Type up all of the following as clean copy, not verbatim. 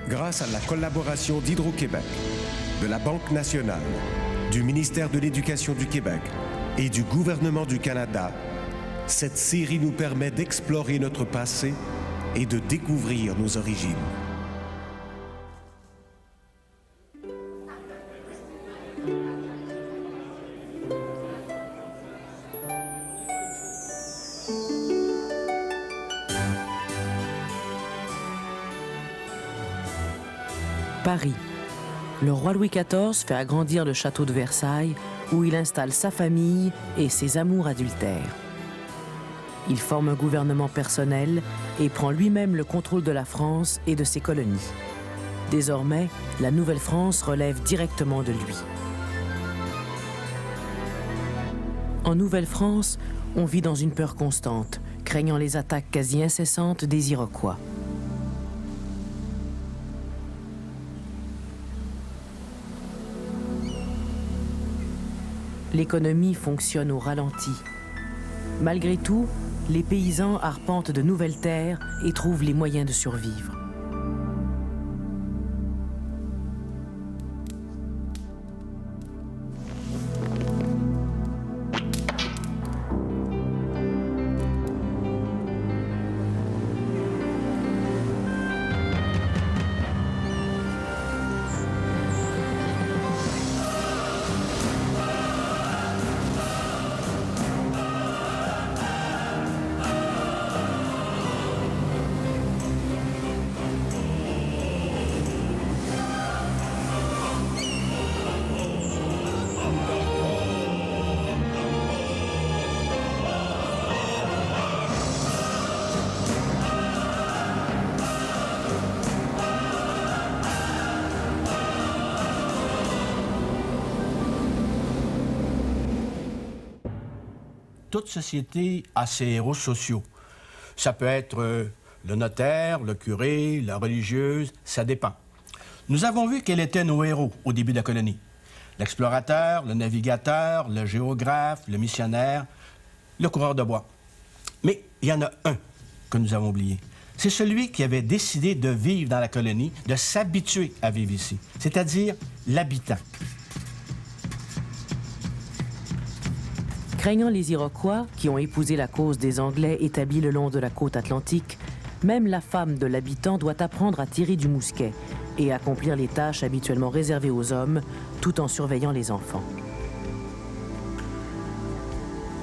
grâce à la collaboration d'Hydro-Québec, de la Banque nationale, du ministère de l'Éducation du Québec et du gouvernement du Canada, cette série nous permet d'explorer notre passé et de découvrir nos origines. Paris. Le roi Louis XIV fait agrandir le château de Versailles où il installe sa famille et ses amours adultères. Il forme un gouvernement personnel et prend lui-même le contrôle de la France et de ses colonies. Désormais, la Nouvelle-France relève directement de lui. En Nouvelle-France, on vit dans une peur constante, craignant les attaques quasi incessantes des Iroquois. L'économie fonctionne au ralenti. Malgré tout, les paysans arpentent de nouvelles terres et trouvent les moyens de survivre. Toute société a ses héros sociaux. Ça peut être le notaire, le curé, la religieuse, ça dépend. Nous avons vu quels étaient nos héros au début de la colonie. L'explorateur, le navigateur, le géographe, le missionnaire, le coureur de bois. Mais il y en a un que nous avons oublié. C'est celui qui avait décidé de vivre dans la colonie, de s'habituer à vivre ici, c'est-à-dire l'habitant. Craignant les Iroquois, qui ont épousé la cause des Anglais établis le long de la côte atlantique, même la femme de l'habitant doit apprendre à tirer du mousquet et accomplir les tâches habituellement réservées aux hommes, tout en surveillant les enfants.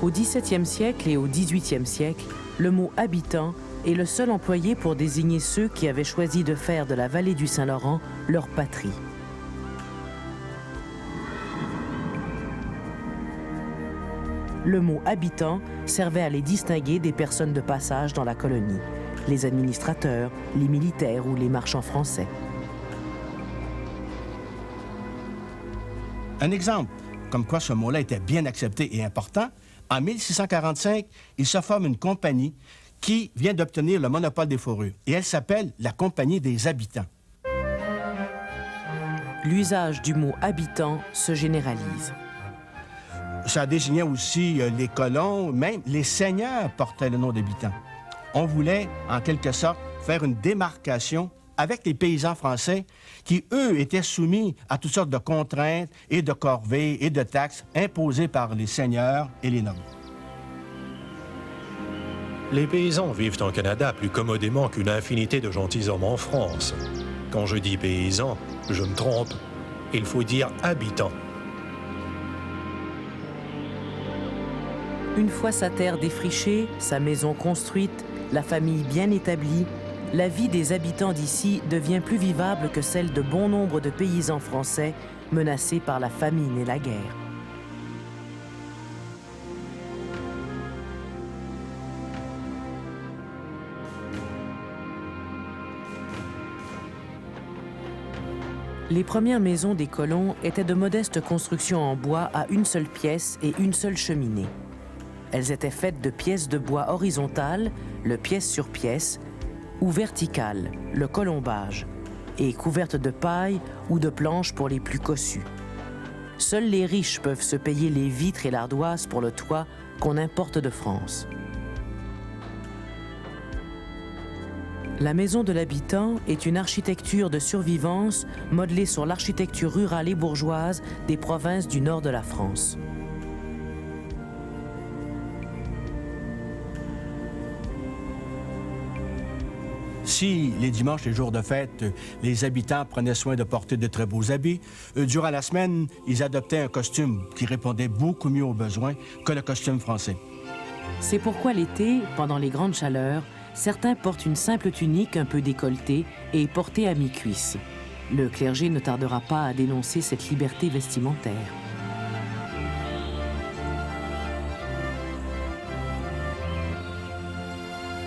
Au XVIIe siècle et au XVIIIe siècle, le mot « habitant » est le seul employé pour désigner ceux qui avaient choisi de faire de la vallée du Saint-Laurent leur patrie. Le mot « habitant » servait à les distinguer des personnes de passage dans la colonie, les administrateurs, les militaires ou les marchands français. Un exemple, comme quoi ce mot-là était bien accepté et important, en 1645, il se forme une compagnie qui vient d'obtenir le monopole des fourrures, et elle s'appelle la Compagnie des habitants. L'usage du mot « habitant » se généralise. Ça désignait aussi les colons, même les seigneurs portaient le nom d'habitants. On voulait, en quelque sorte, faire une démarcation avec les paysans français qui, eux, étaient soumis à toutes sortes de contraintes et de corvées et de taxes imposées par les seigneurs et les nobles. Les paysans vivent en Canada plus commodément qu'une infinité de gentilshommes en France. Quand je dis paysans, je me trompe. Il faut dire habitants. Une fois sa terre défrichée, sa maison construite, la famille bien établie, la vie des habitants d'ici devient plus vivable que celle de bon nombre de paysans français menacés par la famine et la guerre. Les premières maisons des colons étaient de modestes constructions en bois à une seule pièce et une seule cheminée. Elles étaient faites de pièces de bois horizontales, le pièce sur pièce, ou verticales, le colombage, et couvertes de paille ou de planches pour les plus cossus. Seuls les riches peuvent se payer les vitres et l'ardoise pour le toit qu'on importe de France. La maison de l'habitant est une architecture de survivance modelée sur l'architecture rurale et bourgeoise des provinces du nord de la France. Si les dimanches, les jours de fête, les habitants prenaient soin de porter de très beaux habits, durant la semaine, ils adoptaient un costume qui répondait beaucoup mieux aux besoins que le costume français. C'est pourquoi l'été, pendant les grandes chaleurs, certains portent une simple tunique un peu décolletée et portée à mi-cuisse. Le clergé ne tardera pas à dénoncer cette liberté vestimentaire.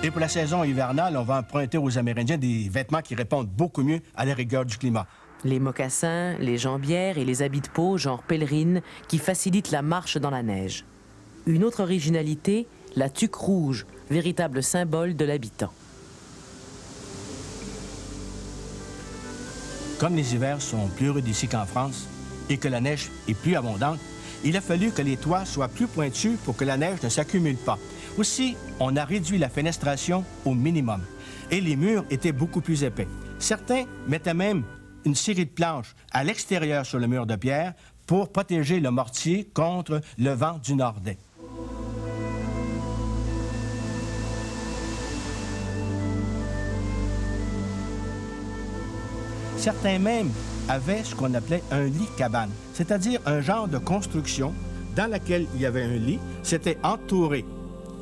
Et pour la saison hivernale, on va emprunter aux Amérindiens des vêtements qui répondent beaucoup mieux à la rigueur du climat. Les mocassins, les jambières et les habits de peau, genre pèlerine, qui facilitent la marche dans la neige. Une autre originalité, la tuque rouge, véritable symbole de l'habitant. Comme les hivers sont plus rudes ici qu'en France et que la neige est plus abondante, il a fallu que les toits soient plus pointus pour que la neige ne s'accumule pas. Aussi, on a réduit la fenestration au minimum et les murs étaient beaucoup plus épais. Certains mettaient même une série de planches à l'extérieur sur le mur de pierre pour protéger le mortier contre le vent du nordais. Certains même avaient ce qu'on appelait un lit-cabane, c'est-à-dire un genre de construction dans laquelle il y avait un lit, c'était entouré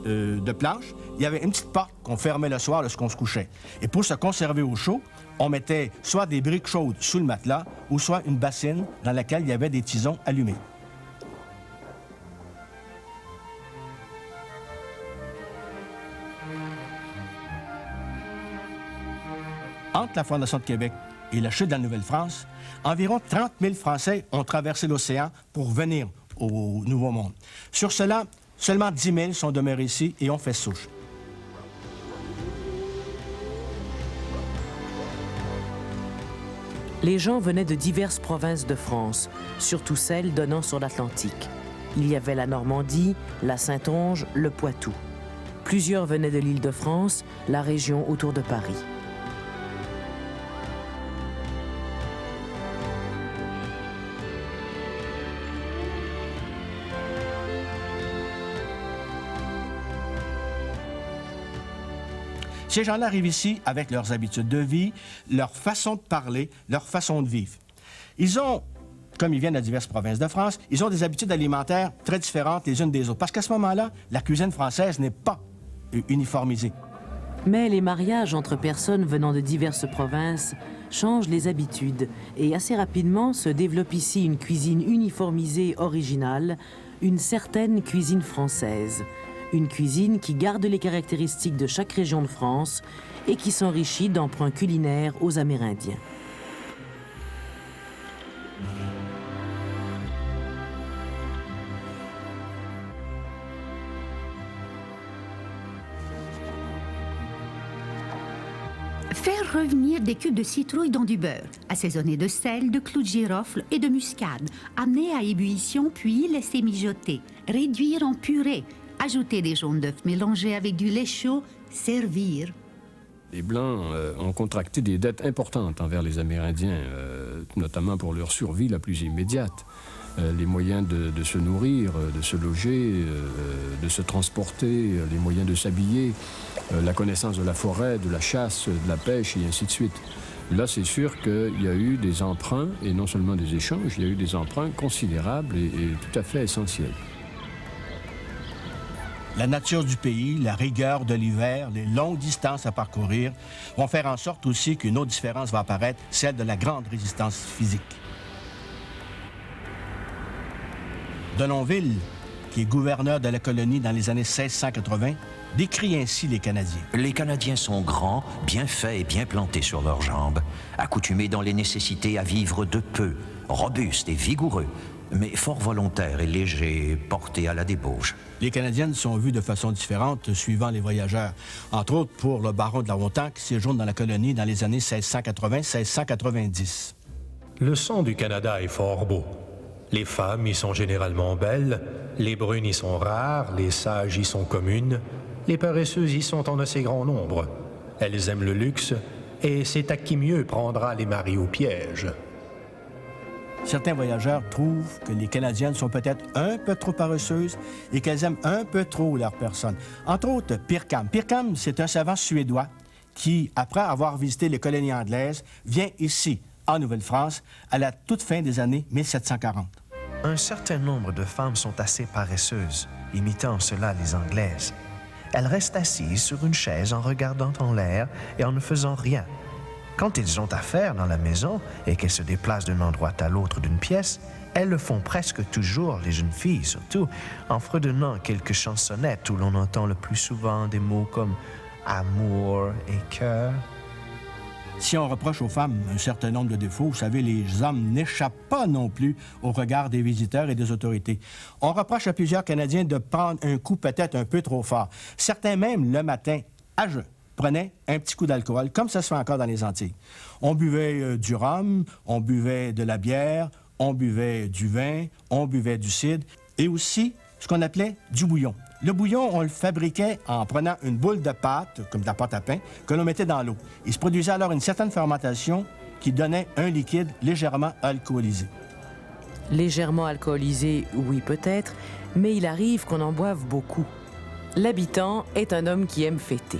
de planches, il y avait une petite porte qu'on fermait le soir lorsqu'on se couchait. Et pour se conserver au chaud, on mettait soit des briques chaudes sous le matelas ou soit une bassine dans laquelle il y avait des tisons allumés. Entre la Fondation de Québec et la chute de la Nouvelle-France, environ 30 000 Français ont traversé l'océan pour venir au Nouveau Monde. Sur cela, seulement 10 000 sont demeurés ici et ont fait souche. Les gens venaient de diverses provinces de France, surtout celles donnant sur l'Atlantique. Il y avait la Normandie, la Saintonge, le Poitou. Plusieurs venaient de l'Île-de-France, la région autour de Paris. Ces gens-là arrivent ici avec leurs habitudes de vie, leur façon de parler, leur façon de vivre. Ils ont, comme ils viennent de diverses provinces de France, ils ont des habitudes alimentaires très différentes les unes des autres. Parce qu'à ce moment-là, la cuisine française n'est pas uniformisée. Mais les mariages entre personnes venant de diverses provinces changent les habitudes et assez rapidement se développe ici une cuisine uniformisée originale, une certaine cuisine française. Une cuisine qui garde les caractéristiques de chaque région de France et qui s'enrichit d'emprunts culinaires aux Amérindiens. Faire revenir des cubes de citrouille dans du beurre, assaisonner de sel, de clous de girofle et de muscade, amener à ébullition puis laisser mijoter, réduire en purée, ajouter des jaunes d'œufs mélangés avec du lait chaud, servir. Les Blancs ont contracté des dettes importantes envers les Amérindiens, notamment pour leur survie la plus immédiate. Les moyens de se nourrir, de se loger, de se transporter, les moyens de s'habiller, la connaissance de la forêt, de la chasse, de la pêche, et ainsi de suite. Là, c'est sûr qu'il y a eu des emprunts, et non seulement des échanges, il y a eu des emprunts considérables et tout à fait essentiels. La nature du pays, la rigueur de l'hiver, les longues distances à parcourir vont faire en sorte aussi qu'une autre différence va apparaître, celle de la grande résistance physique. Denonville, qui est gouverneur de la colonie dans les années 1680, décrit ainsi les Canadiens. Les Canadiens sont grands, bien faits et bien plantés sur leurs jambes, accoutumés dans les nécessités à vivre de peu, robustes et vigoureux, mais fort volontaires et légers, portés à la débauche. Les Canadiennes sont vues de façon différente suivant les voyageurs. Entre autres pour le baron de la Hontan qui séjourne dans la colonie dans les années 1680-1690. Le son du Canada est fort beau. Les femmes y sont généralement belles, les brunes y sont rares, les sages y sont communes, les paresseuses y sont en assez grand nombre. Elles aiment le luxe, et c'est à qui mieux prendra les maris au piège. Certains voyageurs trouvent que les Canadiennes sont peut-être un peu trop paresseuses et qu'elles aiment un peu trop leur personne. Entre autres, Pirkham. Pirkham, c'est un savant suédois qui, après avoir visité les colonies anglaises, vient ici, en Nouvelle-France, à la toute fin des années 1740. Un certain nombre de femmes sont assez paresseuses, imitant en cela les Anglaises. Elles restent assises sur une chaise en regardant en l'air et en ne faisant rien. Quand elles ont affaire dans la maison et qu'elles se déplacent d'un endroit à l'autre d'une pièce, elles le font presque toujours, les jeunes filles surtout, en fredonnant quelques chansonnettes où l'on entend le plus souvent des mots comme amour et cœur. Si on reproche aux femmes un certain nombre de défauts, vous savez, les hommes n'échappent pas non plus au regard des visiteurs et des autorités. On reproche à plusieurs Canadiens de prendre un coup peut-être un peu trop fort. Certains même, le matin, à jeun, prenaient un petit coup d'alcool, comme ça se fait encore dans les Antilles. On buvait du rhum, on buvait de la bière, on buvait du vin, on buvait du cidre, et aussi ce qu'on appelait du bouillon. Le bouillon, on le fabriquait en prenant une boule de pâte, comme de la pâte à pain, que l'on mettait dans l'eau. Il se produisait alors une certaine fermentation qui donnait un liquide légèrement alcoolisé. Légèrement alcoolisé, oui peut-être, mais il arrive qu'on en boive beaucoup. L'habitant est un homme qui aime fêter.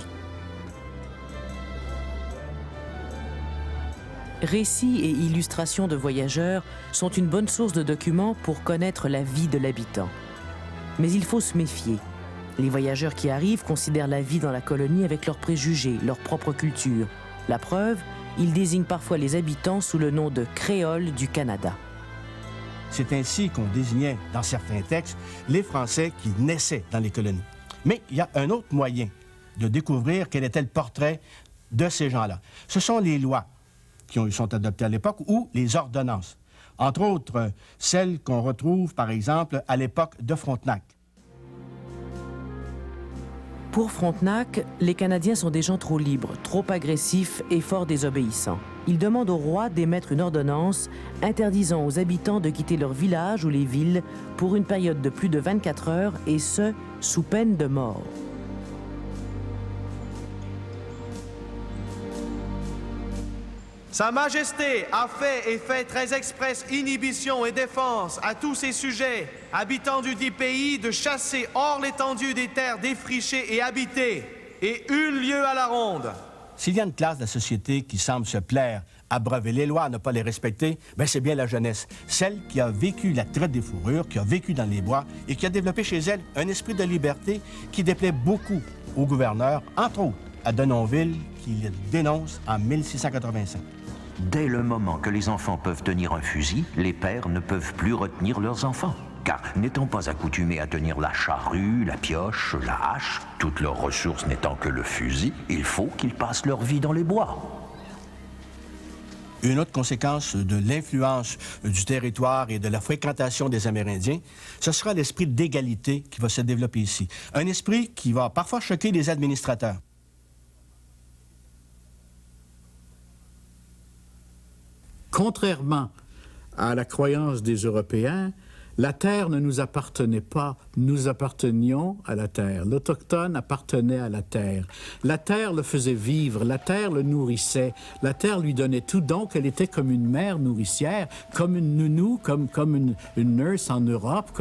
Récits et illustrations de voyageurs sont une bonne source de documents pour connaître la vie de l'habitant. Mais il faut se méfier. Les voyageurs qui arrivent considèrent la vie dans la colonie avec leurs préjugés, leur propre culture. La preuve, ils désignent parfois les habitants sous le nom de créoles du Canada. C'est ainsi qu'on désignait, dans certains textes, les Français qui naissaient dans les colonies. Mais il y a un autre moyen de découvrir quel était le portrait de ces gens-là. Ce sont les lois qui sont adoptées à l'époque ou les ordonnances. Entre autres, celles qu'on retrouve, par exemple, à l'époque de Frontenac. Pour Frontenac, les Canadiens sont des gens trop libres, trop agressifs et fort désobéissants. Ils demandent au roi d'émettre une ordonnance interdisant aux habitants de quitter leur village ou les villes pour une période de plus de 24 heures, et ce, sous peine de mort. Sa Majesté a fait et fait très expresse inhibition et défense à tous ses sujets, habitants du dit pays, de chasser hors l'étendue des terres défrichées et habitées, et une lieue à la ronde. S'il y a une classe de la société qui semble se plaire à braver les lois, à ne pas les respecter, bien c'est bien la jeunesse. Celle qui a vécu la traite des fourrures, qui a vécu dans les bois et qui a développé chez elle un esprit de liberté qui déplaît beaucoup au gouverneur, entre autres à Denonville, qui le dénonce en 1685. Dès le moment que les enfants peuvent tenir un fusil, les pères ne peuvent plus retenir leurs enfants. Car n'étant pas accoutumés à tenir la charrue, la pioche, la hache, toutes leurs ressources n'étant que le fusil, il faut qu'ils passent leur vie dans les bois. Une autre conséquence de l'influence du territoire et de la fréquentation des Amérindiens, ce sera l'esprit d'égalité qui va se développer ici. Un esprit qui va parfois choquer les administrateurs. Contrairement à la croyance des Européens, la terre ne nous appartenait pas, nous appartenions à la terre. L'Autochtone appartenait à la terre. La terre le faisait vivre, la terre le nourrissait, la terre lui donnait tout, donc elle était comme une mère nourricière, comme une nounou, comme une nurse en Europe,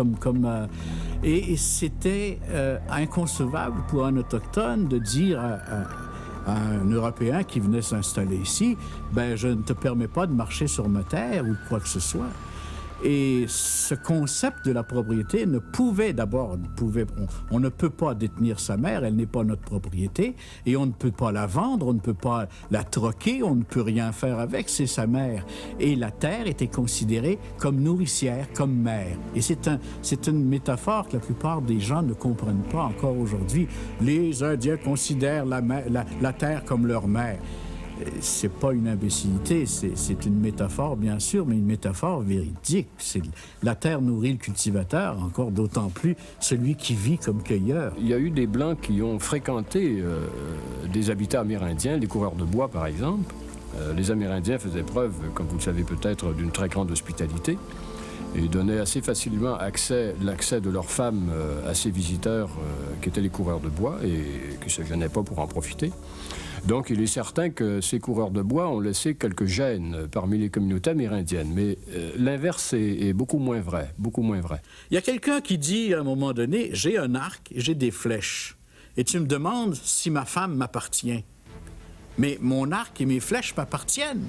et c'était inconcevable pour un Autochtone de dire à un Européen qui venait s'installer ici, ben je ne te permets pas de marcher sur ma terre ou quoi que ce soit. Et ce concept de la propriété ne pouvait d'abord, on ne peut pas détenir sa mère, elle n'est pas notre propriété, et on ne peut pas la vendre, on ne peut pas la troquer, on ne peut rien faire avec, c'est sa mère. Et la terre était considérée comme nourricière, comme mère. Et c'est une métaphore que la plupart des gens ne comprennent pas encore aujourd'hui. Les Indiens considèrent la terre comme leur mère. C'est pas une imbécilité, c'est une métaphore, bien sûr, mais une métaphore véridique. La terre nourrit le cultivateur, encore d'autant plus celui qui vit comme cueilleur. Il y a eu des Blancs qui ont fréquenté des habitats amérindiens, les coureurs de bois, par exemple. Les Amérindiens faisaient preuve, comme vous le savez peut-être, d'une très grande hospitalité et donnaient assez facilement l'accès de leurs femmes à ces visiteurs qui étaient les coureurs de bois et qui ne se gênaient pas pour en profiter. Donc il est certain que ces coureurs de bois ont laissé quelques gènes parmi les communautés amérindiennes. Mais l'inverse est beaucoup moins vrai, beaucoup moins vrai. Il y a quelqu'un qui dit à un moment donné, j'ai un arc et j'ai des flèches. Et tu me demandes si ma femme m'appartient. Mais mon arc et mes flèches m'appartiennent.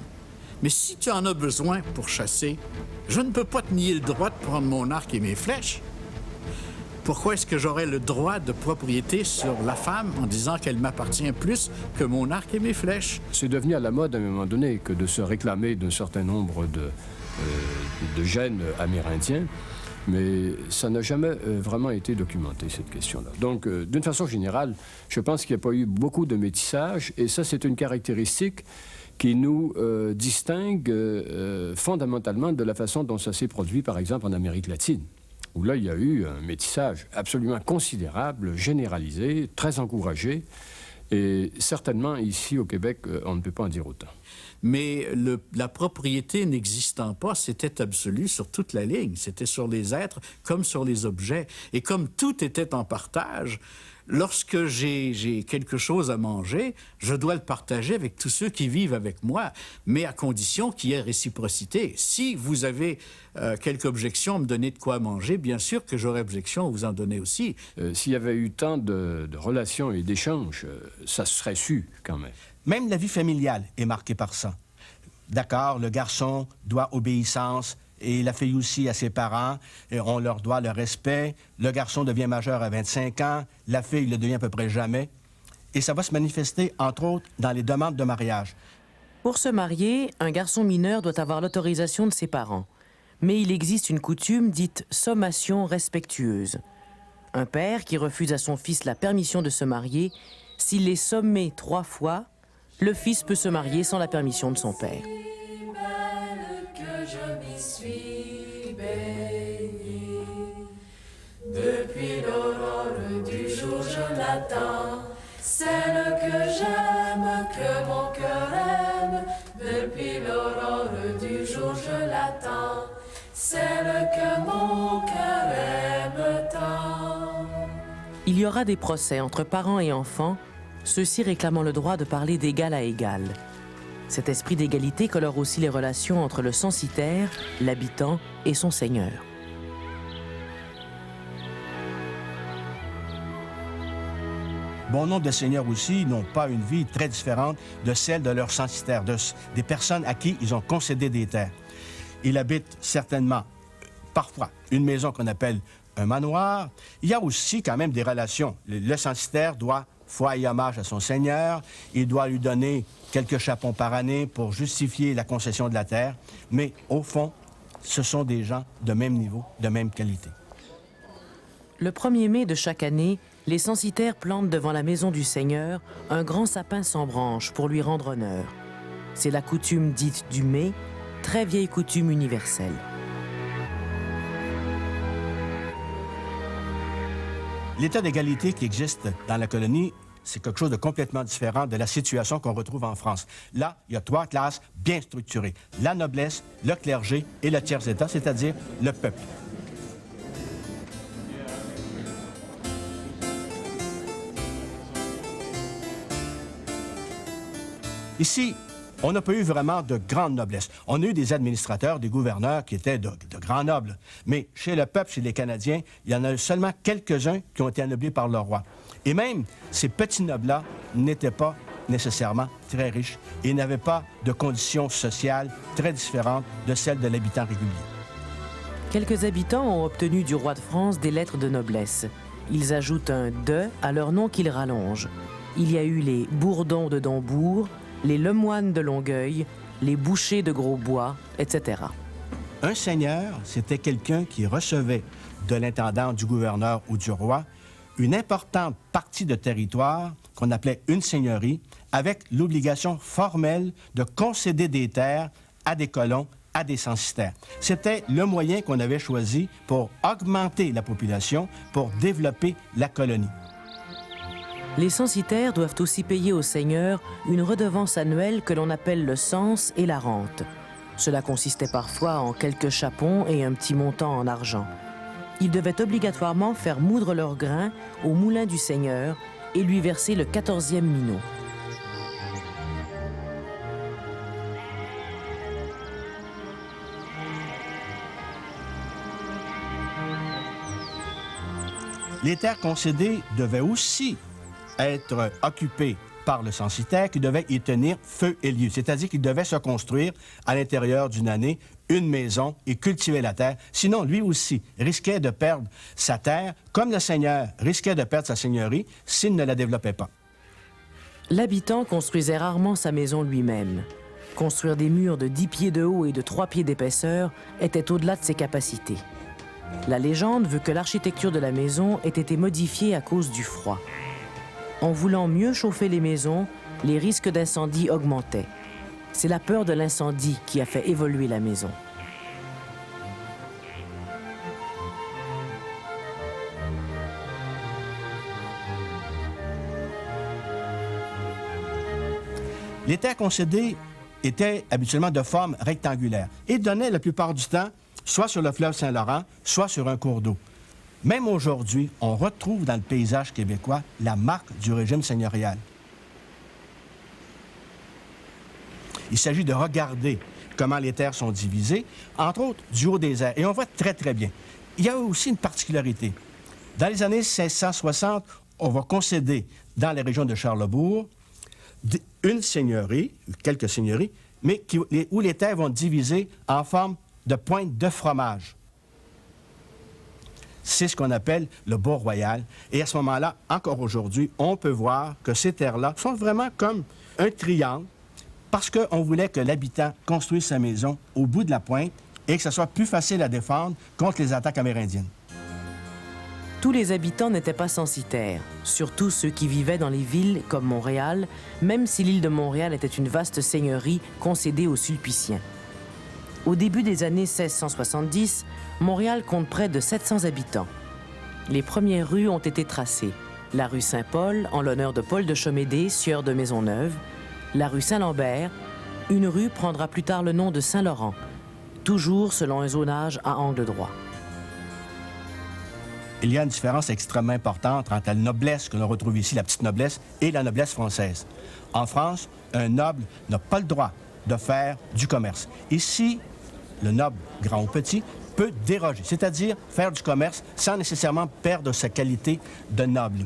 Mais si tu en as besoin pour chasser, je ne peux pas te nier le droit de prendre mon arc et mes flèches. Pourquoi est-ce que j'aurais le droit de propriété sur la femme en disant qu'elle m'appartient plus que mon arc et mes flèches? C'est devenu à la mode à un moment donné que de se réclamer d'un certain nombre de gènes amérindiens, mais ça n'a jamais vraiment été documenté, cette question-là. Donc, d'une façon générale, je pense qu'il n'y a pas eu beaucoup de métissage, et ça, c'est une caractéristique qui nous distingue fondamentalement de la façon dont ça s'est produit, par exemple, en Amérique latine, où là, il y a eu un métissage absolument considérable, généralisé, très encouragé. Et certainement, ici, au Québec, on ne peut pas en dire autant. Mais la propriété n'existant pas, c'était absolu sur toute la ligne. C'était sur les êtres comme sur les objets. Et comme tout était en partage, lorsque j'ai quelque chose à manger, je dois le partager avec tous ceux qui vivent avec moi, mais à condition qu'il y ait réciprocité. Si vous avez quelque objection à me donner de quoi manger, bien sûr que j'aurais objection à vous en donner aussi. S'il y avait eu tant de relations et d'échanges, ça se serait su quand même. Même la vie familiale est marquée par ça. D'accord, le garçon doit obéissance, et la fille aussi à ses parents, et on leur doit le respect. Le garçon devient majeur à 25 ans, la fille le devient à peu près jamais. Et ça va se manifester, entre autres, dans les demandes de mariage. Pour se marier, un garçon mineur doit avoir l'autorisation de ses parents. Mais il existe une coutume dite sommation respectueuse. Un père qui refuse à son fils la permission de se marier, s'il est sommé 3 fois, le fils peut se marier sans la permission de son père. Depuis l'aurore du jour je l'attends, celle que j'aime, que mon cœur aime. Depuis l'aurore du jour je l'attends, celle que mon cœur aime tant. Il y aura des procès entre parents et enfants, ceux-ci réclamant le droit de parler d'égal à égal. Cet esprit d'égalité colore aussi les relations entre le censitaire, l'habitant et son seigneur. Bon nombre de seigneurs aussi n'ont pas une vie très différente de celle de leurs censitaires, des personnes à qui ils ont concédé des terres. Ils habitent certainement, parfois, une maison qu'on appelle un manoir. Il y a aussi quand même des relations. Le censitaire doit foi et hommage à son seigneur. Il doit lui donner quelques chapons par année pour justifier la concession de la terre. Mais au fond, ce sont des gens de même niveau, de même qualité. Le 1er mai de chaque année, les censitaires plantent devant la maison du seigneur un grand sapin sans branches pour lui rendre honneur. C'est la coutume dite du mai, très vieille coutume universelle. L'état d'égalité qui existe dans la colonie, c'est quelque chose de complètement différent de la situation qu'on retrouve en France. Là, il y a 3 classes bien structurées. La noblesse, le clergé et le tiers-état, c'est-à-dire le peuple. Ici, on n'a pas eu vraiment de grande noblesse. On a eu des administrateurs, des gouverneurs qui étaient de grands nobles. Mais chez le peuple, chez les Canadiens, il y en a eu seulement quelques-uns qui ont été anoblis par le roi. Et même ces petits nobles-là n'étaient pas nécessairement très riches et n'avaient pas de conditions sociales très différentes de celles de l'habitant régulier. Quelques habitants ont obtenu du roi de France des lettres de noblesse. Ils ajoutent un « de » à leur nom qu'ils rallongent. Il y a eu les Bourdons de Dombourg, les Lemoines de Longueuil, les Bouchers de Grosbois, etc. Un seigneur, c'était quelqu'un qui recevait de l'intendant, du gouverneur ou du roi une importante partie de territoire qu'on appelait une seigneurie, avec l'obligation formelle de concéder des terres à des colons, à des censitaires. C'était le moyen qu'on avait choisi pour augmenter la population, pour développer la colonie. Les censitaires doivent aussi payer aux seigneurs une redevance annuelle que l'on appelle le cens et la rente. Cela consistait parfois en quelques chapons et un petit montant en argent. Ils devaient obligatoirement faire moudre leur grain au moulin du seigneur et lui verser le 14e minot. Les terres concédées devaient aussi être occupées par le censitaire qui devait y tenir feu et lieu, c'est-à-dire qu'il devait se construire à l'intérieur d'une année une maison et cultiver la terre. Sinon, lui aussi risquait de perdre sa terre, comme le seigneur risquait de perdre sa seigneurie s'il ne la développait pas. L'habitant construisait rarement sa maison lui-même. Construire des murs de 10 pieds de haut et de 3 pieds d'épaisseur était au-delà de ses capacités. La légende veut que l'architecture de la maison ait été modifiée à cause du froid. En voulant mieux chauffer les maisons, les risques d'incendie augmentaient. C'est la peur de l'incendie qui a fait évoluer la maison. Les terres concédées étaient habituellement de forme rectangulaire et donnaient la plupart du temps soit sur le fleuve Saint-Laurent, soit sur un cours d'eau. Même aujourd'hui, on retrouve dans le paysage québécois la marque du régime seigneurial. Il s'agit de regarder comment les terres sont divisées, entre autres du haut des airs. Et on voit très, très bien. Il y a aussi une particularité. Dans les années 1660, on va concéder dans la région de Charlesbourg une seigneurie, quelques seigneuries, mais où les terres vont diviser en forme de pointe de fromage. C'est ce qu'on appelle le Bourg royal. Et à ce moment-là, encore aujourd'hui, on peut voir que ces terres-là sont vraiment comme un triangle parce qu'on voulait que l'habitant construise sa maison au bout de la pointe et que ce soit plus facile à défendre contre les attaques amérindiennes. Tous les habitants n'étaient pas censitaires, surtout ceux qui vivaient dans les villes comme Montréal, même si l'île de Montréal était une vaste seigneurie concédée aux Sulpiciens. Au début des années 1670, Montréal compte près de 700 habitants. Les premières rues ont été tracées. La rue Saint-Paul, en l'honneur de Paul de Chomédé, sieur de Maisonneuve. La rue Saint-Lambert. Une rue prendra plus tard le nom de Saint-Laurent, toujours selon un zonage à angle droit. Il y a une différence extrêmement importante entre la noblesse que l'on retrouve ici, la petite noblesse, et la noblesse française. En France, un noble n'a pas le droit de faire du commerce. Ici, le noble, grand ou petit, peut déroger, c'est-à-dire faire du commerce sans nécessairement perdre sa qualité de noble.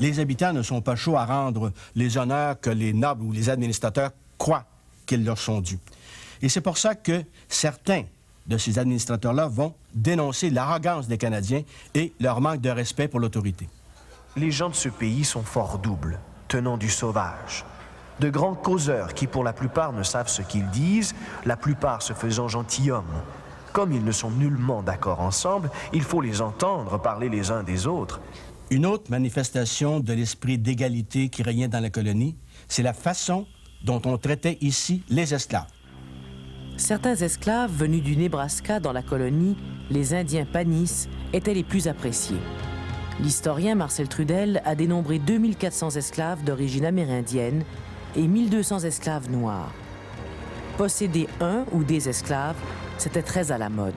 Les habitants ne sont pas chauds à rendre les honneurs que les nobles ou les administrateurs croient qu'ils leur sont dus. Et c'est pour ça que certains de ces administrateurs-là vont dénoncer l'arrogance des Canadiens et leur manque de respect pour l'autorité. Les gens de ce pays sont fort doubles, tenant du sauvage. De grands causeurs qui, pour la plupart, ne savent ce qu'ils disent, la plupart se faisant gentilshommes. Comme ils ne sont nullement d'accord ensemble, il faut les entendre parler les uns des autres. Une autre manifestation de l'esprit d'égalité qui régnait dans la colonie, c'est la façon dont on traitait ici les esclaves. Certains esclaves venus du Nebraska dans la colonie, les Indiens Panis, étaient les plus appréciés. L'historien Marcel Trudel a dénombré 2400 esclaves d'origine amérindienne et 1200 esclaves noirs. Posséder un ou des esclaves, c'était très à la mode.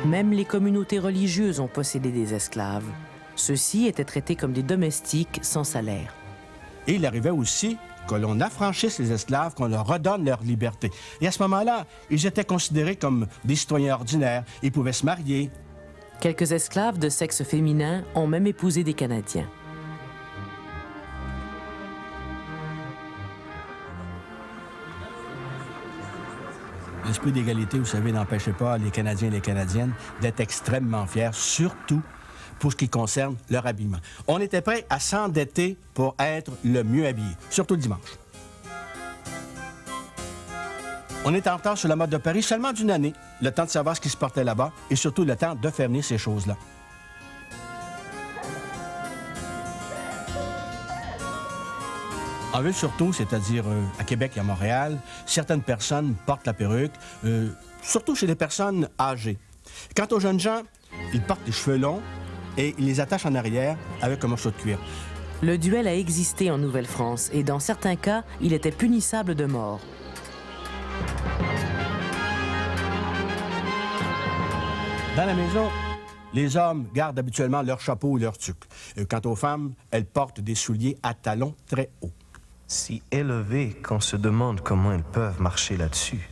Même les communautés religieuses ont possédé des esclaves. Ceux-ci étaient traités comme des domestiques sans salaire. Et il arrivait aussi que l'on affranchisse les esclaves, qu'on leur redonne leur liberté. Et à ce moment-là, ils étaient considérés comme des citoyens ordinaires. Ils pouvaient se marier. Quelques esclaves de sexe féminin ont même épousé des Canadiens. L'esprit d'égalité, vous savez, n'empêchait pas les Canadiens et les Canadiennes d'être extrêmement fiers, surtout pour ce qui concerne leur habillement. On était prêt à s'endetter pour être le mieux habillé, surtout le dimanche. On était en retard sur la mode de Paris seulement d'une année, le temps de savoir ce qui se portait là-bas et surtout le temps de faire venir ces choses-là. En ville surtout, c'est-à-dire à Québec et à Montréal, certaines personnes portent la perruque, surtout chez les personnes âgées. Quant aux jeunes gens, ils portent les cheveux longs et ils les attachent en arrière avec un morceau de cuir. Le duel a existé en Nouvelle-France et dans certains cas, il était punissable de mort. Dans la maison, Les hommes gardent habituellement leur chapeau ou leur tuque. Quant aux femmes, elles portent des souliers à talons très hauts. Si élevés qu'on se demande comment elles peuvent marcher là-dessus.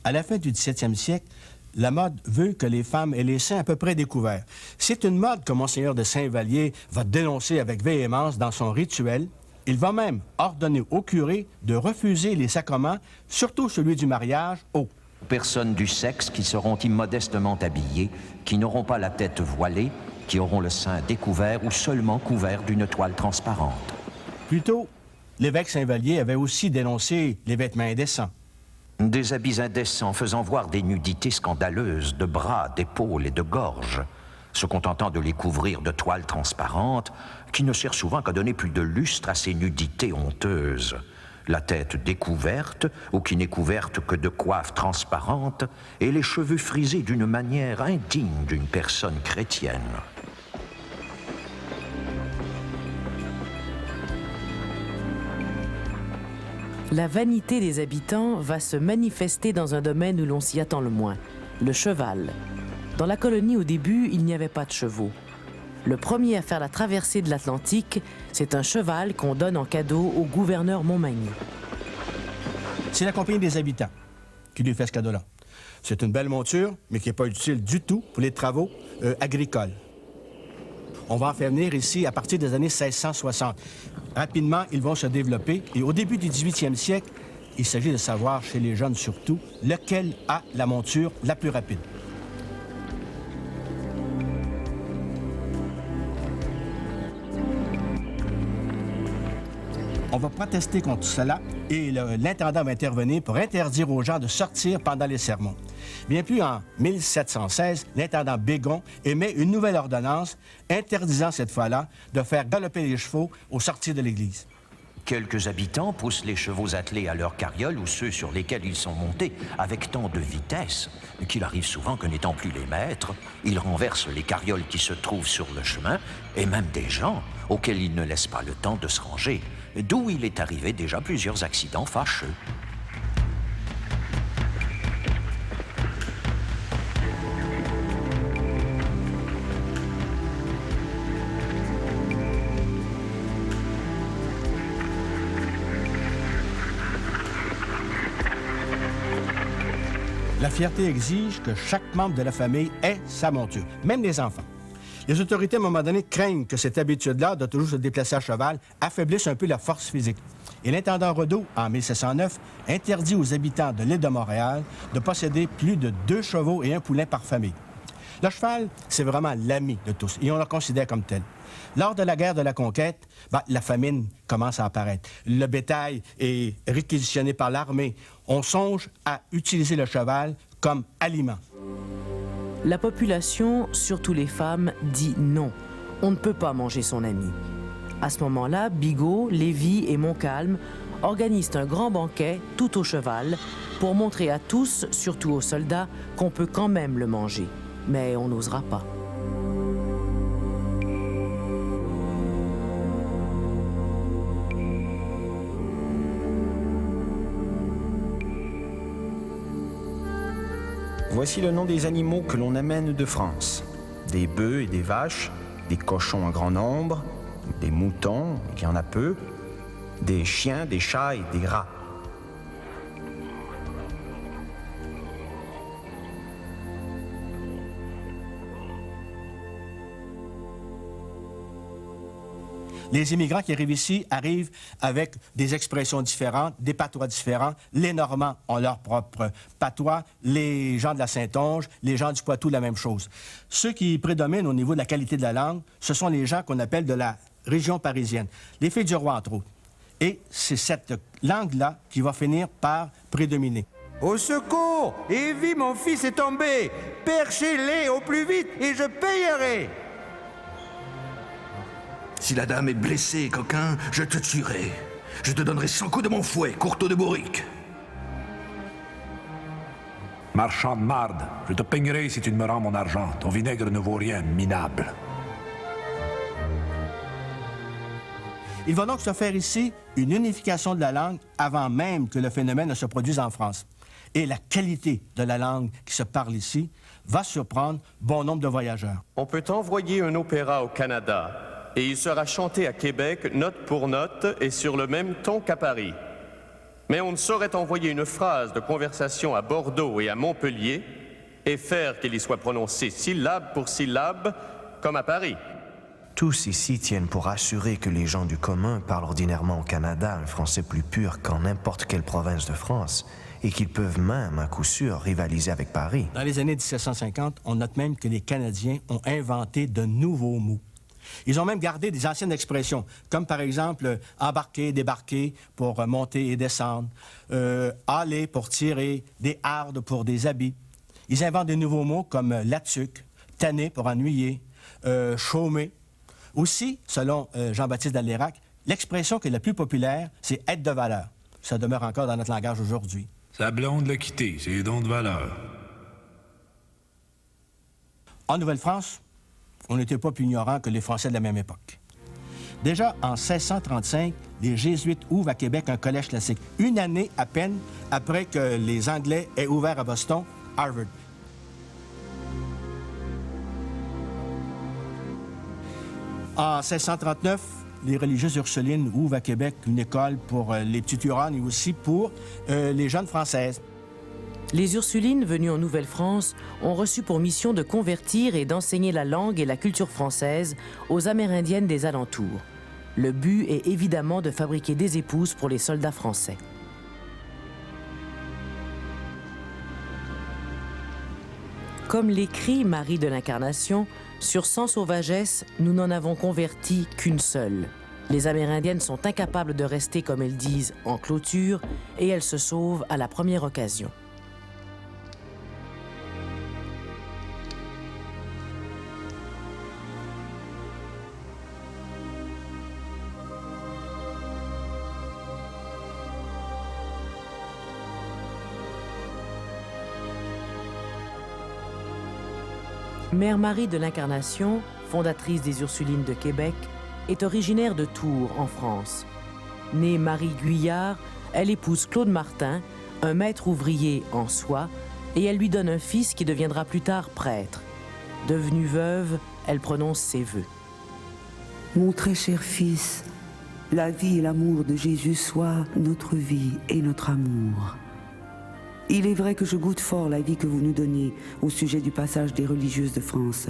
À la fin du 17e siècle, la mode veut que les femmes aient les seins à peu près découverts. C'est une mode que Monseigneur de Saint-Vallier va dénoncer avec véhémence dans son rituel. Il va même ordonner au curé de refuser les sacrements, surtout celui du mariage, aux personnes du sexe qui seront immodestement habillées, qui n'auront pas la tête voilée, qui auront le sein découvert ou seulement couvert d'une toile transparente. Plus tôt, l'évêque Saint-Vallier avait aussi dénoncé les vêtements indécents. Des habits indécents faisant voir des nudités scandaleuses de bras, d'épaules et de gorge, se contentant de les couvrir de toiles transparentes qui ne servent souvent qu'à donner plus de lustre à ces nudités honteuses. La tête découverte, ou qui n'est couverte que de coiffes transparentes, et les cheveux frisés d'une manière indigne d'une personne chrétienne. La vanité des habitants va se manifester dans un domaine où l'on s'y attend le moins, le cheval. Dans la colonie, au début, il n'y avait pas de chevaux. Le premier à faire la traversée de l'Atlantique, c'est un cheval qu'on donne en cadeau au gouverneur Montmagny. C'est la compagnie des habitants qui lui fait ce cadeau-là. C'est une belle monture, mais qui n'est pas utile du tout pour les travaux agricoles. On va en faire venir ici à partir des années 1660. Rapidement, ils vont se développer et au début du 18e siècle, il s'agit de savoir, chez les jeunes surtout, lequel a la monture la plus rapide. On va protester contre cela et l'intendant va intervenir pour interdire aux gens de sortir pendant les sermons. Bien plus, en 1716, l'intendant Bégon émet une nouvelle ordonnance interdisant cette fois-là de faire galoper les chevaux aux sorties de l'église. Quelques habitants poussent les chevaux attelés à leur carriole ou ceux sur lesquels ils sont montés avec tant de vitesse qu'il arrive souvent que n'étant plus les maîtres, ils renversent les carrioles qui se trouvent sur le chemin et même des gens auxquels ils ne laissent pas le temps de se ranger, d'où il est arrivé déjà plusieurs accidents fâcheux. La fierté exige que chaque membre de la famille ait sa monture, même les enfants. Les autorités, à un moment donné, craignent que cette habitude-là de toujours se déplacer à cheval affaiblisse un peu la force physique. Et l'intendant Redeau, en 1709, interdit aux habitants de l'île de Montréal de posséder plus de 2 chevaux et un poulain par famille. Le cheval, c'est vraiment l'ami de tous, et on le considère comme tel. Lors de la guerre de la conquête, la famine commence à apparaître. Le bétail est réquisitionné par l'armée. On songe à utiliser le cheval comme aliment. La population, surtout les femmes, dit non. On ne peut pas manger son ami. À ce moment-là, Bigot, Lévis et Montcalm organisent un grand banquet, tout au cheval, pour montrer à tous, surtout aux soldats, qu'on peut quand même le manger. Mais on n'osera pas. Voici le nom des animaux que l'on amène de France. Des bœufs et des vaches, des cochons en grand nombre, des moutons, il y en a peu, des chiens, des chats et des rats. Les immigrants qui arrivent ici arrivent avec des expressions différentes, des patois différents. Les Normands ont leur propre patois, les gens de la Saintonge, les gens du Poitou, la même chose. Ceux qui prédominent au niveau de la qualité de la langue, ce sont les gens qu'on appelle de la région parisienne, les filles du roi, entre autres. Et c'est cette langue-là qui va finir par prédominer. Au secours! Evie, mon fils est tombé! Perchez-les au plus vite et je payerai! Si la dame est blessée, coquin, je te tuerai. Je te donnerai 100 coups de mon fouet, courteau de bourrique. Marchand de marde, je te peignerai si tu ne me rends mon argent. Ton vinaigre ne vaut rien, minable. Il va donc se faire ici une unification de la langue avant même que le phénomène ne se produise en France. et la qualité de la langue qui se parle ici va surprendre bon nombre de voyageurs. On peut envoyer un opéra au Canada et il sera chanté à Québec note pour note et sur le même ton qu'à Paris. Mais on ne saurait envoyer une phrase de conversation à Bordeaux et à Montpellier et faire qu'elle y soit prononcée syllabe pour syllabe comme à Paris. Tous ici tiennent pour assurer que les gens du commun parlent ordinairement au Canada un français plus pur qu'en n'importe quelle province de France, et qu'ils peuvent même, à coup sûr, rivaliser avec Paris. Dans les années 1750, on note même que les Canadiens ont inventé de nouveaux mots. Ils ont même gardé des anciennes expressions, comme par exemple embarquer, débarquer pour monter et descendre, aller pour tirer, des hardes pour des habits. Ils inventent des nouveaux mots comme latuc, tanner pour ennuyer, chômer. Aussi, selon Jean-Baptiste Dalérac, l'expression qui est la plus populaire, c'est être de valeur. Ça demeure encore dans notre langage aujourd'hui. Sa blonde l'a quitté, c'est donc de valeur. En Nouvelle-France, on n'était pas plus ignorants que les Français de la même époque. Déjà, en 1635, les Jésuites ouvrent à Québec un collège classique, une année à peine après que les Anglais aient ouvert à Boston, Harvard. En 1639, les religieuses ursulines ouvrent à Québec une école pour les petites Hurons et aussi pour les jeunes Françaises. Les Ursulines, venues en Nouvelle-France, ont reçu pour mission de convertir et d'enseigner la langue et la culture française aux Amérindiennes des alentours. Le but est évidemment de fabriquer des épouses pour les soldats français. Comme l'écrit Marie de l'Incarnation, sur 100 sauvagesses, nous n'en avons converti qu'une seule. Les Amérindiennes sont incapables de rester, comme elles disent, en clôture, et elles se sauvent à la première occasion. Mère Marie de l'Incarnation, fondatrice des Ursulines de Québec, est originaire de Tours, en France. Née Marie Guyard, elle épouse Claude Martin, un maître ouvrier en soie, et elle lui donne un fils qui deviendra plus tard prêtre. Devenue veuve, elle prononce ses vœux. Mon très cher fils, la vie et l'amour de Jésus soient notre vie et notre amour. Il est vrai que je goûte fort la vie que vous nous donnez au sujet du passage des religieuses de France,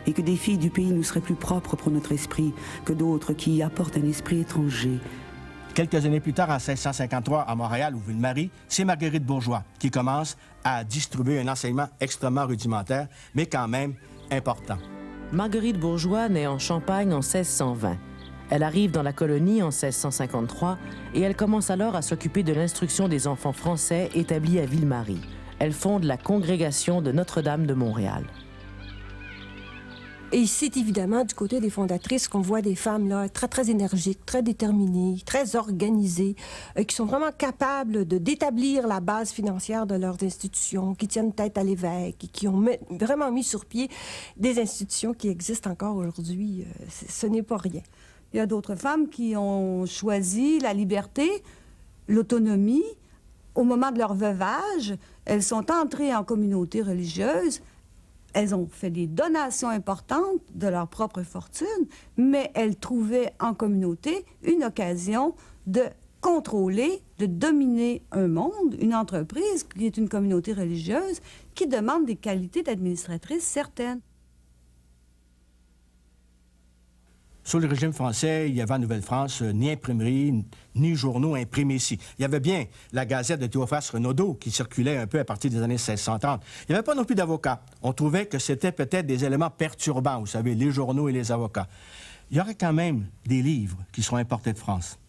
et que des filles du pays nous seraient plus propres pour notre esprit que d'autres qui y apportent un esprit étranger. Quelques années plus tard, en 1653, à Montréal, où Ville-Marie, c'est Marguerite Bourgeois qui commence à distribuer un enseignement extrêmement rudimentaire, mais quand même important. Marguerite Bourgeois naît en Champagne en 1620. Elle arrive dans la colonie en 1653 et elle commence alors à s'occuper de l'instruction des enfants français établis à Ville-Marie. Elle fonde la Congrégation de Notre-Dame de Montréal. Et c'est évidemment du côté des fondatrices qu'on voit des femmes là, très, très énergiques, très déterminées, très organisées, qui sont vraiment capables d'établir la base financière de leurs institutions, qui tiennent tête à l'évêque et qui ont vraiment mis sur pied des institutions qui existent encore aujourd'hui. Ce n'est pas rien. Il y a d'autres femmes qui ont choisi la liberté, l'autonomie. Au moment de leur veuvage, elles sont entrées en communauté religieuse. Elles ont fait des donations importantes de leur propre fortune, mais elles trouvaient en communauté une occasion de contrôler, de dominer un monde, une entreprise qui est une communauté religieuse qui demande des qualités d'administratrice certaines. Sous le régime français, il y avait en Nouvelle-France ni imprimerie, ni journaux imprimés ici. Il y avait bien la Gazette de Théophraste Renaudot qui circulait un peu à partir des années 1630. Il n'y avait pas non plus d'avocats. On trouvait que c'était peut-être des éléments perturbants, vous savez, les journaux et les avocats. Il y aurait quand même des livres qui seront importés de France.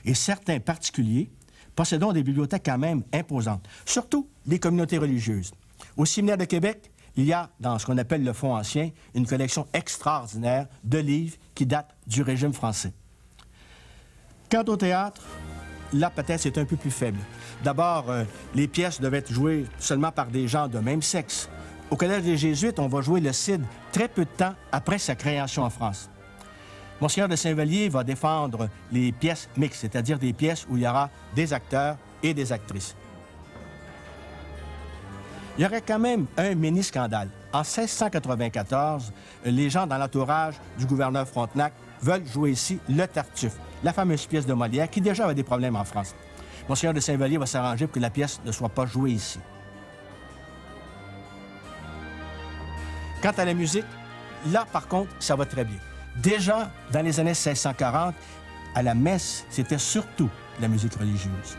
Et certains particuliers possédant des bibliothèques quand même imposantes, surtout les communautés religieuses. Au Séminaire de Québec, il y a, dans ce qu'on appelle le Fonds ancien, une collection extraordinaire de livres qui datent du régime français. Quant au théâtre, là, peut-être, c'est un peu plus faible. D'abord, les pièces devaient être jouées seulement par des gens de même sexe. Au Collège des Jésuites, on va jouer le Cid très peu de temps après sa création en France. Monseigneur de Saint-Vallier va défendre les pièces mixtes, c'est-à-dire des pièces où il y aura des acteurs et des actrices. il y aurait quand même un mini-scandale. En 1694, les gens dans l'entourage du gouverneur Frontenac veulent jouer ici le Tartuffe, la fameuse pièce de Molière qui déjà avait des problèmes en France. Monseigneur de Saint-Vallier va s'arranger pour que la pièce ne soit pas jouée ici. Quant à la musique, là, par contre, ça va très bien. Déjà, dans les années 1640, à la messe, c'était surtout la musique religieuse.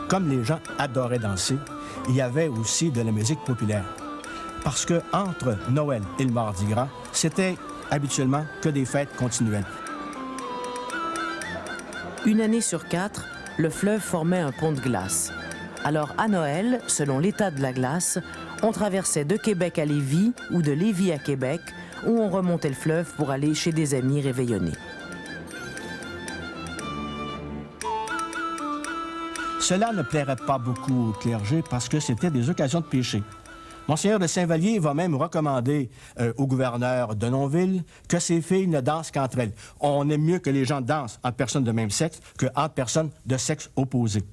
Comme les gens adoraient danser, il y avait aussi de la musique populaire. Parce que entre Noël et le Mardi Gras, c'était habituellement que des fêtes continuelles. Une année sur 4, le fleuve formait un pont de glace. Alors à Noël, selon l'état de la glace, on traversait de Québec à Lévis ou de Lévis à Québec, où on remontait le fleuve pour aller chez des amis réveillonnés. Cela ne plairait pas beaucoup au clergé parce que c'était des occasions de péché. Monseigneur de Saint-Vallier va même recommander au gouverneur de Nonville que ces filles ne dansent qu'entre elles. On aime mieux que les gens dansent entre personnes de même sexe qu'entre personnes de sexe opposé.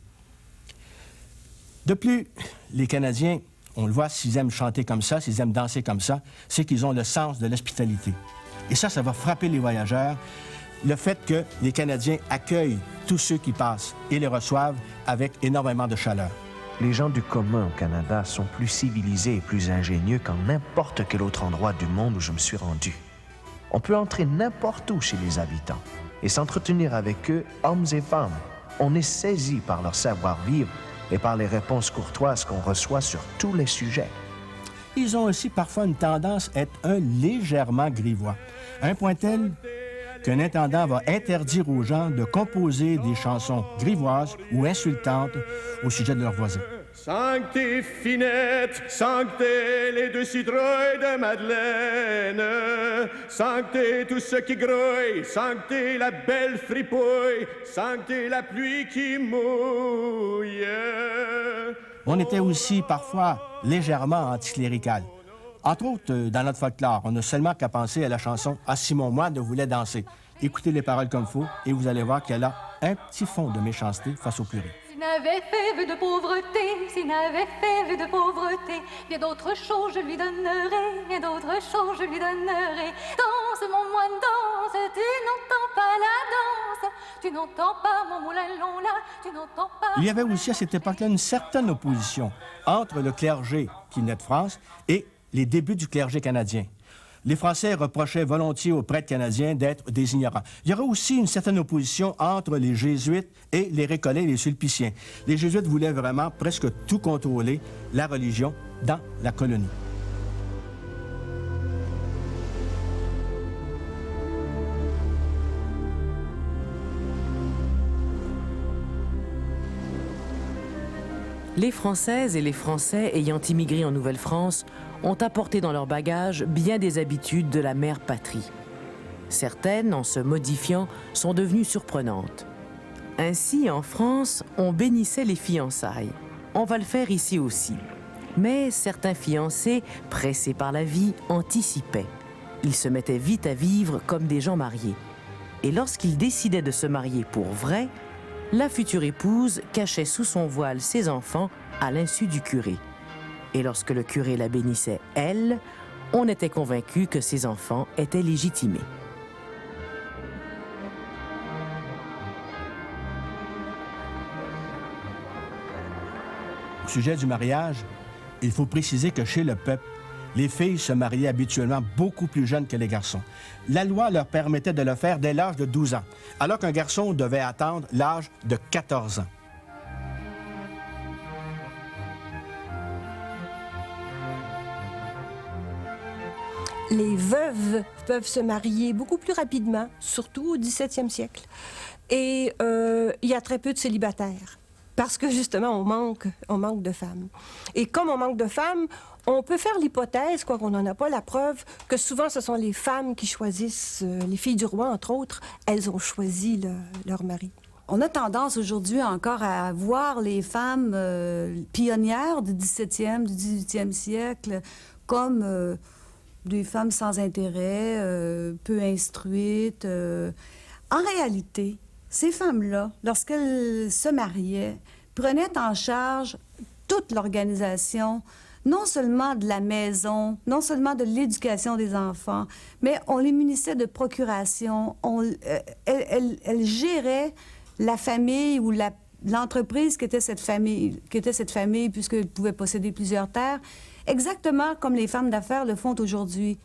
De plus, les Canadiens, on le voit, s'ils aiment chanter comme ça, s'ils aiment danser comme ça, c'est qu'ils ont le sens de l'hospitalité. Et ça va frapper les voyageurs. Le fait que les Canadiens accueillent tous ceux qui passent et les reçoivent avec énormément de chaleur. Les gens du commun au Canada sont plus civilisés et plus ingénieux qu'en n'importe quel autre endroit du monde où je me suis rendu. On peut entrer n'importe où chez les habitants et s'entretenir avec eux, hommes et femmes. On est saisi par leur savoir-vivre et par les réponses courtoises qu'on reçoit sur tous les sujets. Ils ont aussi parfois une tendance à être légèrement grivois. À un point tel qu'un intendant va interdire aux gens de composer des chansons grivoises ou insultantes au sujet de leurs voisins. Sancté Finette, sancté les deux citrouilles de Madeleine, sancté tout ce qui grouille, sancté la belle fripouille, sancté la pluie qui mouille. On était aussi parfois légèrement anticlérical. Entre autres, dans notre folklore, on n'a seulement qu'à penser à la chanson « Ah, Simon Moine voulait danser ». Écoutez les paroles comme il faut et vous allez voir qu'elle a un petit fond de méchanceté face au curé. S'il n'avait fait vœu de pauvreté, s'il n'avait fait vœu de pauvreté, bien d'autres choses je lui donnerai, bien d'autres choses je lui donnerai. Danse, mon moine, danse, tu n'entends pas la danse, tu n'entends pas mon moulin long là, tu n'entends pas... Il y avait aussi à cette époque-là une certaine opposition entre le clergé qui venait de France et les débuts du clergé canadien. Les Français reprochaient volontiers aux prêtres canadiens d'être des ignorants. Il y aurait aussi une certaine opposition entre les Jésuites et les Récollets et les Sulpiciens. Les Jésuites voulaient vraiment presque tout contrôler, la religion, dans la colonie. Les Françaises et les Français ayant immigré en Nouvelle-France ont apporté dans leur bagage bien des habitudes de la mère patrie. Certaines, en se modifiant, sont devenues surprenantes. Ainsi, en France, on bénissait les fiançailles. On va le faire ici aussi. Mais certains fiancés, pressés par la vie, anticipaient. Ils se mettaient vite à vivre comme des gens mariés. Et lorsqu'ils décidaient de se marier pour vrai, la future épouse cachait sous son voile ses enfants à l'insu du curé. Et lorsque le curé la bénissait, elle, on était convaincu que ses enfants étaient légitimés. Au sujet du mariage, il faut préciser que chez le peuple, les filles se mariaient habituellement beaucoup plus jeunes que les garçons. La loi leur permettait de le faire dès l'âge de 12 ans, alors qu'un garçon devait attendre l'âge de 14 ans. Les veuves peuvent se marier beaucoup plus rapidement, surtout au 17e siècle. Et il y a très peu de célibataires, parce que justement, on manque de femmes. Et comme on manque de femmes, on peut faire l'hypothèse, quoiqu'on n'en a pas la preuve, que souvent ce sont les femmes qui choisissent, les filles du roi, entre autres, elles ont choisi leur mari. On a tendance aujourd'hui encore à voir les femmes pionnières du 17e, du 18e siècle comme des femmes sans intérêt, peu instruites. En réalité, ces femmes-là, lorsqu'elles se mariaient, prenaient en charge toute l'organisation, non seulement de la maison, non seulement de l'éducation des enfants, mais on les munissait de procuration. Elles géraient la famille ou l'entreprise qu'était cette famille, puisqu'elles pouvaient posséder plusieurs terres, exactement comme les femmes d'affaires le font aujourd'hui.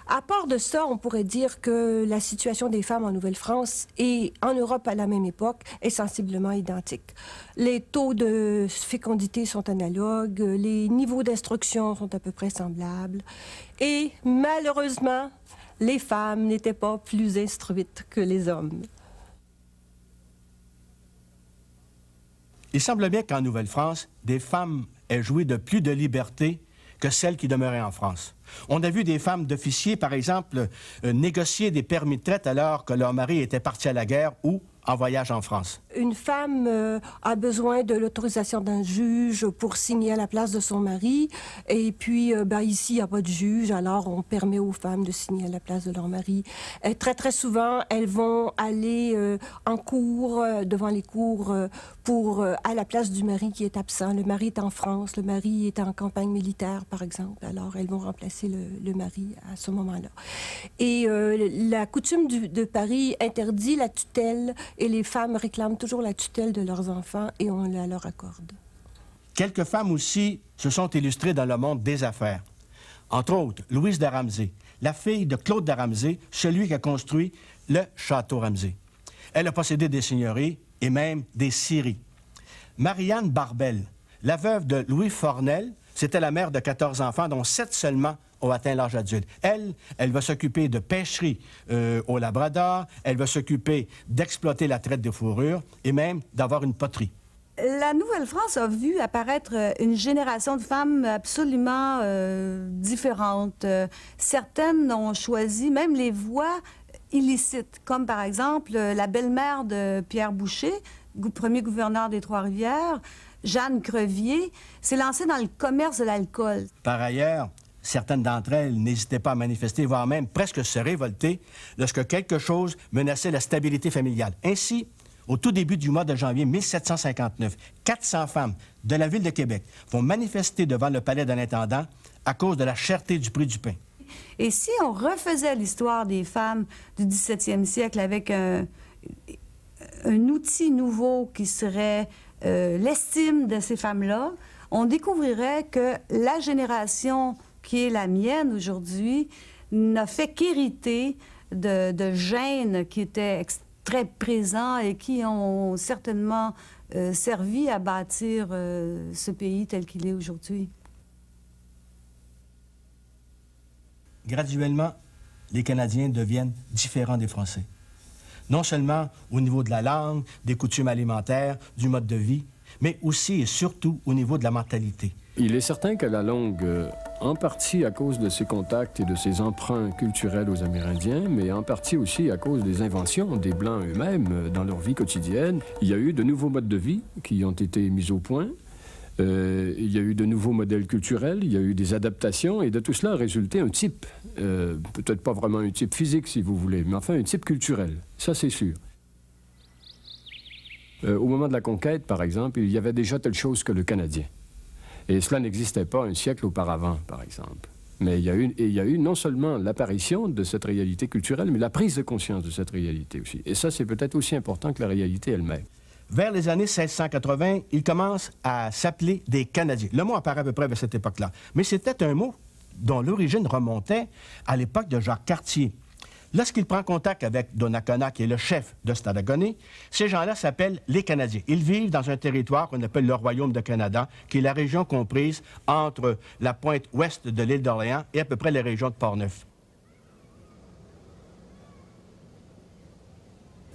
À part de ça, on pourrait dire que la situation des femmes en Nouvelle-France et en Europe à la même époque est sensiblement identique. Les taux de fécondité sont analogues, les niveaux d'instruction sont à peu près semblables et malheureusement, les femmes n'étaient pas plus instruites que les hommes. Il semble bien qu'en Nouvelle-France, des femmes aient joué de plus de liberté que celles qui demeuraient en France. On a vu des femmes d'officiers, par exemple, négocier des permis de traite alors que leur mari était parti à la guerre ou en voyage en France. Une femme a besoin de l'autorisation d'un juge pour signer à la place de son mari. Et puis, ici, il n'y a pas de juge, alors on permet aux femmes de signer à la place de leur mari. Très, très souvent, elles vont aller en cours, devant les cours, à la place du mari qui est absent. Le mari est en France, le mari est en campagne militaire, par exemple. Alors, elles vont remplacer le mari à ce moment-là. Et la coutume de Paris interdit la tutelle et les femmes réclament toujours la tutelle de leurs enfants et on la leur accorde. Quelques femmes aussi se sont illustrées dans le monde des affaires. Entre autres, Louise de Ramsay, la fille de Claude de Ramsay, celui qui a construit le château Ramsay. Elle a possédé des seigneuries et même des scieries. Marianne Barbel, la veuve de Louis Fornel, c'était la mère de 14 enfants, dont 7 seulement ont atteint l'âge adulte. Elle va s'occuper de pêcherie au Labrador, elle va s'occuper d'exploiter la traite des fourrures et même d'avoir une poterie. La Nouvelle-France a vu apparaître une génération de femmes absolument différentes. Certaines ont choisi même les voies illicites, comme par exemple la belle-mère de Pierre Boucher, premier gouverneur des Trois-Rivières, Jeanne Crevier, s'est lancée dans le commerce de l'alcool. Par ailleurs, certaines d'entre elles n'hésitaient pas à manifester, voire même presque se révolter, lorsque quelque chose menaçait la stabilité familiale. Ainsi, au tout début du mois de janvier 1759, 400 femmes de la ville de Québec vont manifester devant le palais de l'intendant à cause de la cherté du prix du pain. Et si on refaisait l'histoire des femmes du 17e siècle avec un outil nouveau qui serait l'estime de ces femmes-là, on découvrirait que la génération qui est la mienne aujourd'hui n'a fait qu'hériter de gènes qui étaient très présents et qui ont certainement servi à bâtir ce pays tel qu'il est aujourd'hui. Graduellement, les Canadiens deviennent différents des Français. Non seulement au niveau de la langue, des coutumes alimentaires, du mode de vie, mais aussi et surtout au niveau de la mentalité. Il est certain que la langue, en partie à cause de ses contacts et de ses emprunts culturels aux Amérindiens, mais en partie aussi à cause des inventions des Blancs eux-mêmes dans leur vie quotidienne, il y a eu de nouveaux modes de vie qui ont été mis au point. Il y a eu de nouveaux modèles culturels, il y a eu des adaptations, et de tout cela a résulté un type, peut-être pas vraiment un type physique si vous voulez, mais enfin un type culturel, ça c'est sûr. Au moment de la conquête, par exemple, il y avait déjà telle chose que le Canadien. Et cela n'existait pas un siècle auparavant, par exemple. Mais il y a eu non seulement l'apparition de cette réalité culturelle, mais la prise de conscience de cette réalité aussi. Et ça, c'est peut-être aussi important que la réalité elle-même. Vers les années 1680, ils commencent à s'appeler des Canadiens. Le mot apparaît à peu près à cette époque-là. Mais c'était un mot dont l'origine remontait à l'époque de Jacques Cartier. Lorsqu'il prend contact avec Donnacona, qui est le chef de Stadacone, ces gens-là s'appellent les Canadiens. Ils vivent dans un territoire qu'on appelle le Royaume de Canada, qui est la région comprise entre la pointe ouest de l'île d'Orléans et à peu près les régions de Portneuf.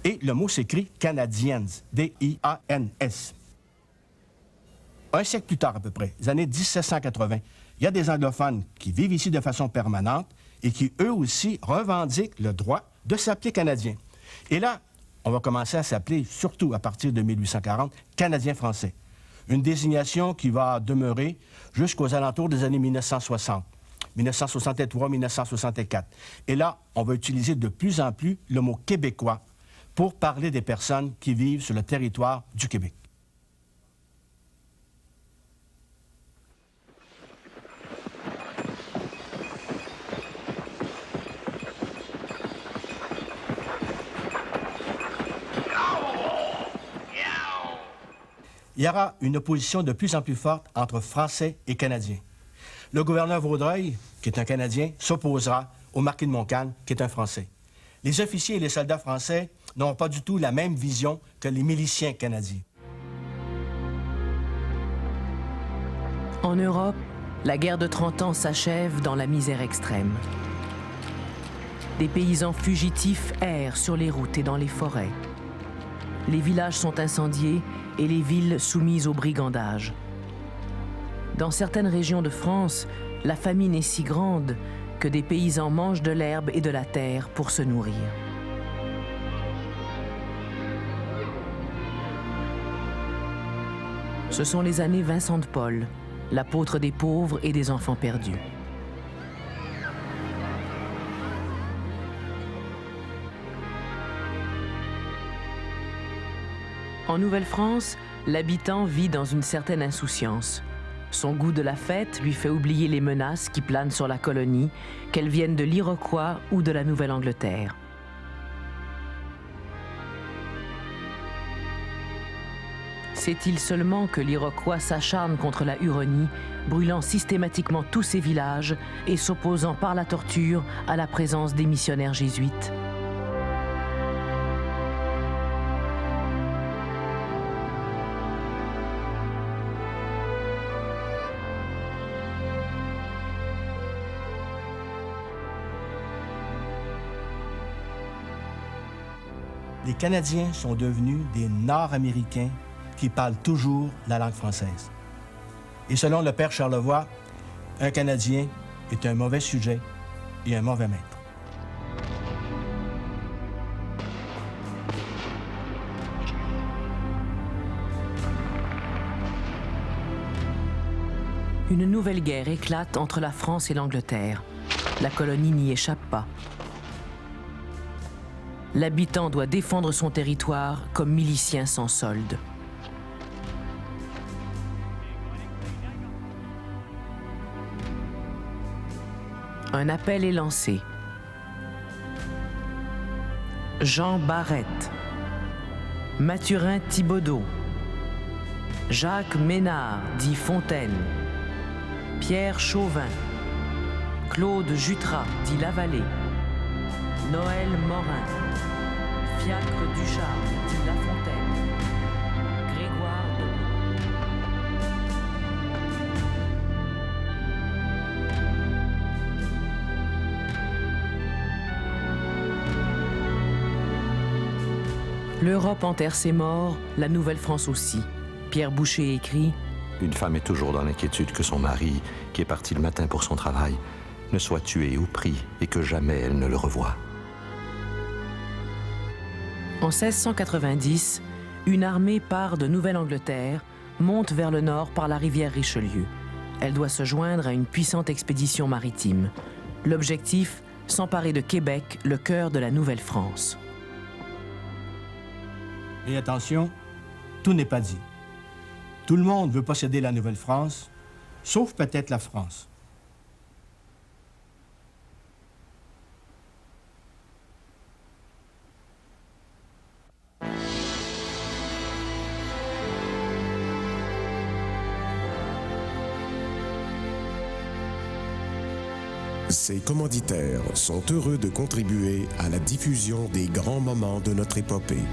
Et le mot s'écrit Canadiens, D-I-A-N-S. Un siècle plus tard à peu près, les années 1780, il y a des anglophones qui vivent ici de façon permanente et qui, eux aussi, revendiquent le droit de s'appeler Canadiens. Et là, on va commencer à s'appeler, surtout à partir de 1840, Canadiens français. Une désignation qui va demeurer jusqu'aux alentours des années 1960, 1963, 1964. Et là, on va utiliser de plus en plus le mot québécois pour parler des personnes qui vivent sur le territoire du Québec. Il y aura une opposition de plus en plus forte entre Français et Canadiens. Le gouverneur Vaudreuil, qui est un Canadien, s'opposera au marquis de Montcalm, qui est un Français. Les officiers et les soldats français n'ont pas du tout la même vision que les miliciens canadiens. En Europe, la guerre de 30 ans s'achève dans la misère extrême. Des paysans fugitifs errent sur les routes et dans les forêts. Les villages sont incendiés et les villes soumises au brigandage. Dans certaines régions de France, la famine est si grande que des paysans mangent de l'herbe et de la terre pour se nourrir. Ce sont les années Vincent de Paul, l'apôtre des pauvres et des enfants perdus. En Nouvelle-France, l'habitant vit dans une certaine insouciance. Son goût de la fête lui fait oublier les menaces qui planent sur la colonie, qu'elles viennent de l'Iroquois ou de la Nouvelle-Angleterre. Sait-il seulement que l'Iroquois s'acharne contre la Huronie, brûlant systématiquement tous ses villages et s'opposant par la torture à la présence des missionnaires jésuites? Les Canadiens sont devenus des Nord-Américains qui parlent toujours la langue française. Et selon le père Charlevoix, un Canadien est un mauvais sujet et un mauvais maître. Une nouvelle guerre éclate entre la France et l'Angleterre. La colonie n'y échappe pas. L'habitant doit défendre son territoire comme milicien sans solde. Un appel est lancé. Jean Barrette, Mathurin Thibodeau, Jacques Ménard, dit Fontaine, Pierre Chauvin, Claude Jutras, dit Lavallée, Noël Morin, Fiacre Duchard, dit Lafontaine, Grégoire Dolot. L'Europe enterre ses morts, la Nouvelle-France aussi. Pierre Boucher écrit « Une femme est toujours dans l'inquiétude que son mari, qui est parti le matin pour son travail, ne soit tué ou pris et que jamais elle ne le revoie. » En 1690, une armée part de Nouvelle-Angleterre, monte vers le nord par la rivière Richelieu. Elle doit se joindre à une puissante expédition maritime. L'objectif, s'emparer de Québec, le cœur de la Nouvelle-France. Et attention, tout n'est pas dit. Tout le monde veut posséder la Nouvelle-France, sauf peut-être la France. Ces commanditaires sont heureux de contribuer à la diffusion des grands moments de notre épopée.